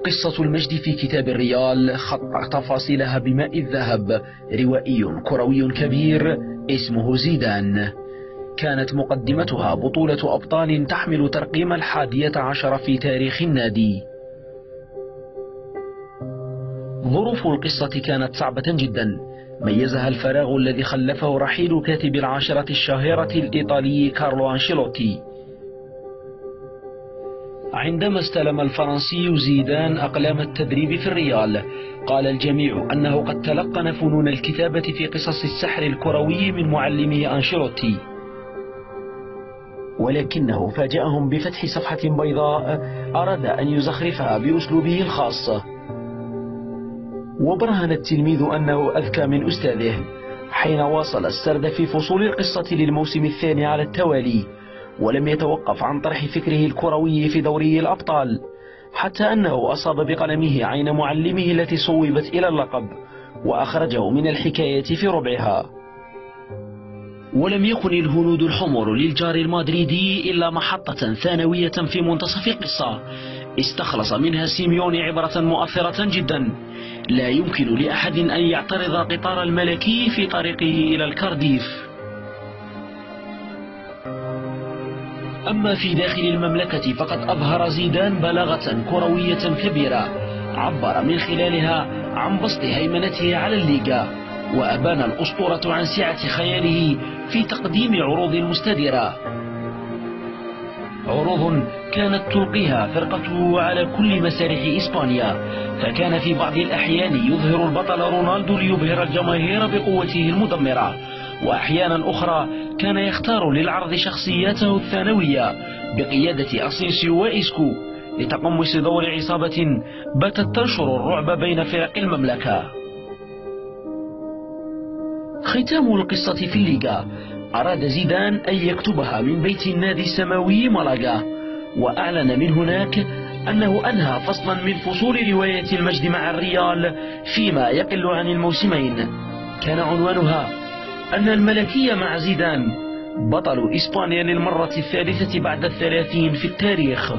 قصة المجد في كتاب الريال خط تفاصيلها بماء الذهب روائي كروي كبير اسمه زيدان. كانت مقدمتها بطولة أبطال تحمل ترقيم 11 في تاريخ النادي. ظروف القصة كانت صعبة جدا، ميزها الفراغ الذي خلفه رحيل كاتب العاشرة الشهيرة الإيطالي كارلو أنشيلوتي. عندما استلم الفرنسي زيدان أقلام التدريب في الريال، قال الجميع أنه قد تلقن فنون الكتابة في قصص السحر الكروي من معلمه أنشيلوتي، ولكنه فاجأهم بفتح صفحة بيضاء أراد أن يزخرفها بأسلوبه الخاص. وبرهن التلميذ أنه أذكى من أستاذه حين واصل السرد في فصول القصة للموسم الثاني على التوالي، ولم يتوقف عن طرح فكره الكروي في دوري الأبطال، حتى أنه أصاب بقلمه عين معلمه التي صوبت إلى اللقب وأخرجه من الحكاية في ربعها. ولم يكن الهنود الحمر للجار المادريدي إلا محطة ثانوية في منتصف القصة استخلص منها سيميوني عبرة مؤثرة جدا لا يمكن لأحد أن يعترض قطار الملكي في طريقه إلى الكارديف. أما في داخل المملكة فقد أظهر زيدان بلاغة كروية كبيرة عبر من خلالها عن بسط هيمنته على الليغا، وأبان الأسطورة عن سعة خياله في تقديم عروض مستديرة، عروض كانت تلقيها فرقته على كل مسارح إسبانيا، فكان في بعض الأحيان يظهر البطل رونالدو ليبهر الجماهير بقوته المدمرة، وأحيانا أخرى كان يختار للعرض شخصياته الثانوية بقيادة أسينسيو وإسكو لتقمص دور عصابة باتت تنشر الرعب بين فرق المملكة. ختام القصة في الليغا، أراد زيدان أن يكتبها من بيت النادي السماوي مالاغا، وأعلن من هناك أنه أنهى فصلا من فصول رواية المجد مع الريال فيما يقل عن الموسمين، كان عنوانها أن الملكية مع زيدان بطل إسبانيا للمرة الثالثة بعد 30 في التاريخ.